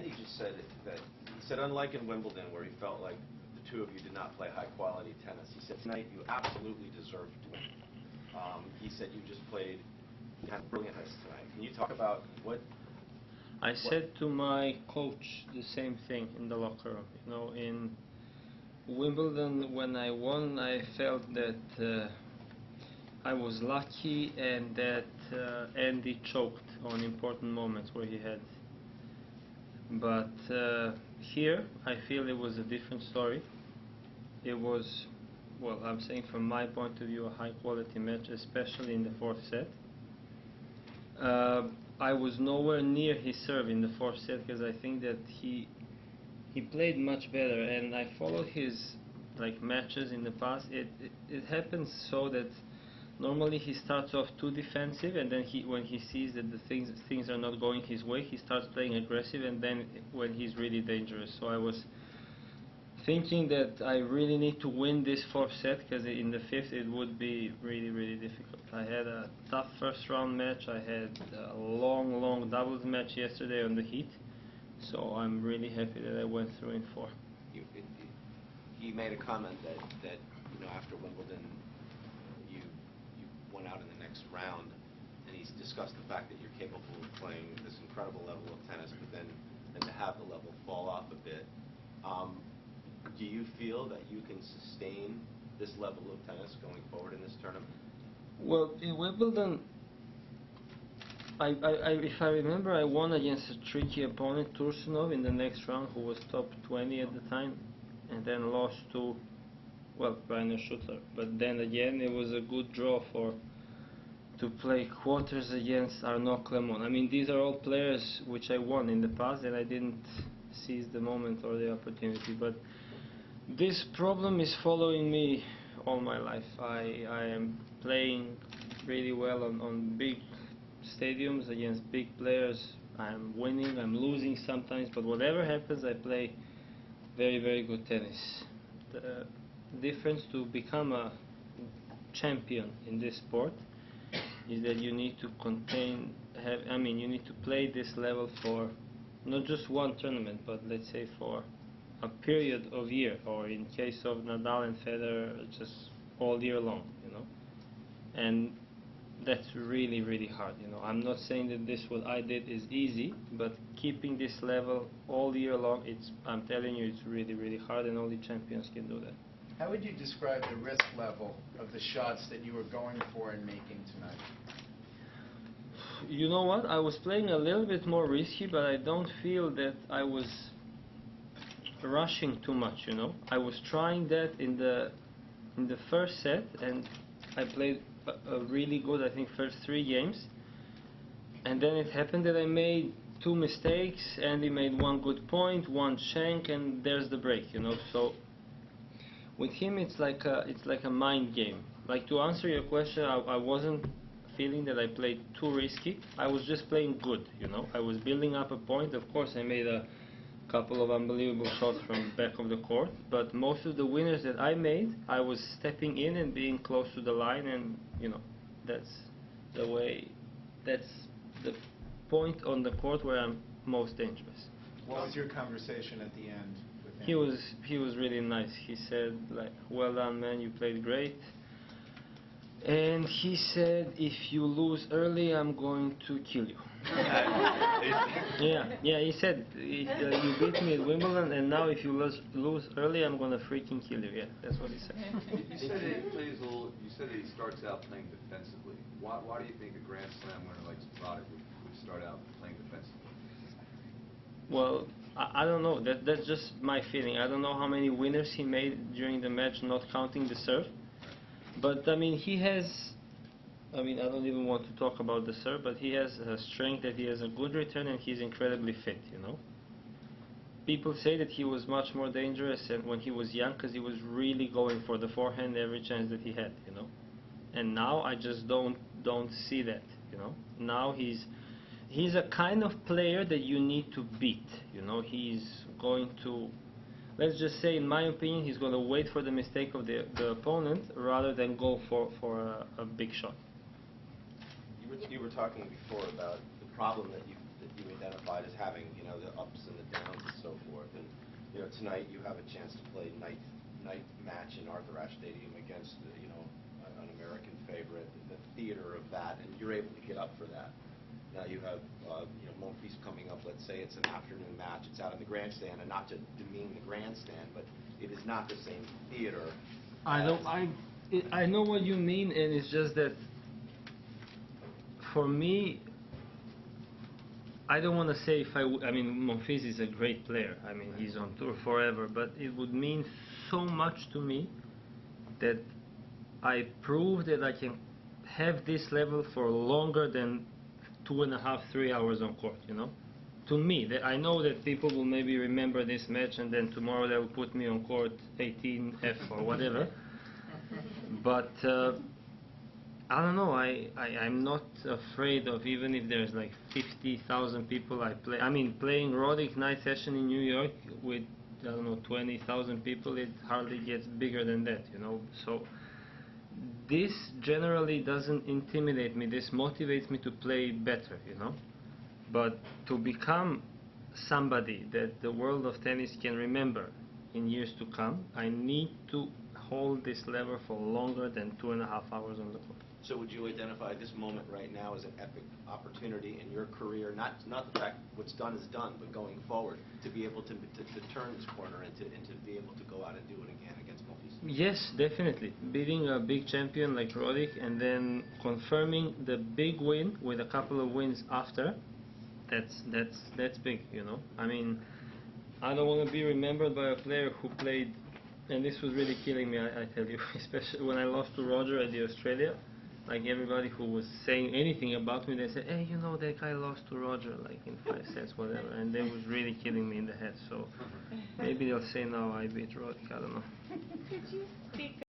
end, he just said that he said, unlike in Wimbledon, where he felt like the two of you did not play high-quality tennis, he said tonight you absolutely deserved to win. He said you just played kind of brilliant tennis tonight. Can you talk about what? I said to my coach the same thing in the locker room. You know, in Wimbledon, when I won, I felt that I was lucky and that Andy choked on important moments where he had. But here, I feel it was a different story. It was, well, I'm saying from my point of view, a high-quality match, especially in the fourth set. I was nowhere near his serve in the fourth set because I think that he played much better, and I followed his matches in the past. It happens so that normally he starts off too defensive, and then when he sees that the things are not going his way, he starts playing aggressive, and then when he's really dangerous. So I was thinking that I really need to win this fourth set, because in the fifth it would be really, really difficult. I had a tough first round match. I had a long doubles match yesterday on the heat, so I'm really happy that I went through in four. He made a comment that after Wimbledon you went out in the next round, and he's discussed the fact that you're capable of playing this incredible level of tennis, but then to have the level fall off a bit. Do you feel that you can sustain this level of tennis going forward in this tournament? Well, in Wimbledon, if I remember, I won against a tricky opponent, Tursunov, in the next round, who was top 20 at the time, and then lost to, well, Rainer Schutter. But then again, it was a good draw to play quarters against Arnaud Clermont. I mean, these are all players which I won in the past, and I didn't seize the moment or the opportunity. But this problem is following me all my life. I am playing really well on big stadiums against big players. I'm winning, I'm losing sometimes, but whatever happens, I play very, very good tennis. The difference to become a champion in this sport is that you need to you need to play this level for not just one tournament, but let's say for a period of year, or in case of Nadal and Federer, just all year long, and that's really, really hard. I'm not saying that what I did is easy, but keeping this level all year long, I'm telling you, it's really, really hard, and only champions can do that. How would you describe the risk level of the shots that you were going for and making tonight? You know what? I was playing a little bit more risky, but I don't feel that I was rushing too much. I was trying that in the first set, and I played a really good, I think, first 3 games, and then it happened that I made 2 mistakes, and he made 1 good point, 1 shank, and there's the break. So with him, it's like a mind game. Like, to answer your question, I wasn't feeling that I played too risky. I was just playing good. I was building up a point. Of course, I made a couple of unbelievable shots from the back of the court, but most of the winners that I made, I was stepping in and being close to the line, and that's the point on the court where I'm most dangerous. What was your conversation at the end with him? He was really nice. He said, well done, man, you played great. And he said, if you lose early, I'm going to kill you. Yeah, he said, you beat me at Wimbledon, and now if you lose early, I'm going to freaking kill you. Yeah, that's what he said. You said that he starts out playing defensively. Why do you think a Grand Slam winner like Roddick would start out playing defensively? Well, I don't know. That's just my feeling. I don't know how many winners he made during the match, not counting the serve. But he has, I don't even want to talk about the serve, but he has a strength, that he has a good return, and he's incredibly fit, People say that he was much more dangerous when he was young, because he was really going for the forehand every chance that he had, And now I just don't see that, Now he's a kind of player that you need to beat, He's going to, let's just say, in my opinion, he's going to wait for the mistake of the opponent rather than go for a big shot. You were talking before about the problem that you identified side is having, you know, the ups and the downs and so forth. And, you know, tonight you have a chance to play night match in Arthur Ashe Stadium against, you know, an American favorite, the theater of that, and you're able to get up for that. Now you have, you know, Monfils coming up. Let's say it's an afternoon match. It's out in the grandstand, and not to demean the grandstand, but it is not the same theater. I know what you mean, and it's just that for me, I don't want to say if I mean, Monfils is a great player. I mean, he's on tour forever, but it would mean so much to me that I prove that I can have this level for longer than 2.5, 3 hours on court, you know? To me, I know that people will maybe remember this match and then tomorrow they will put me on court 18F or whatever. But I don't know, I'm not afraid of, even if there's like 50,000 people I play. I mean, playing Roddick night session in New York with, I don't know, 20,000 people, it hardly gets bigger than that, you know? So this generally doesn't intimidate me. This motivates me to play better, you know? But to become somebody that the world of tennis can remember in years to come, I need to hold this level for longer than 2.5 hours on the court. So would you identify this moment right now as an epic opportunity in your career? Not the fact what's done is done, but going forward to be able to turn this corner and to be able to go out and do it again against Monfils? Yes, definitely. Beating a big champion like Roddick and then confirming the big win with a couple of wins after, that's big, you know. I mean, I don't want to be remembered by a player who played, and this was really killing me, I tell you, especially when I lost to Roger at the Australia. Like everybody who was saying anything about me, they said, hey, you know, that guy lost to Roger, like in 5 sets, whatever. And that was really killing me in the head. So maybe they'll say now I beat Roddick, I don't know. Could you speak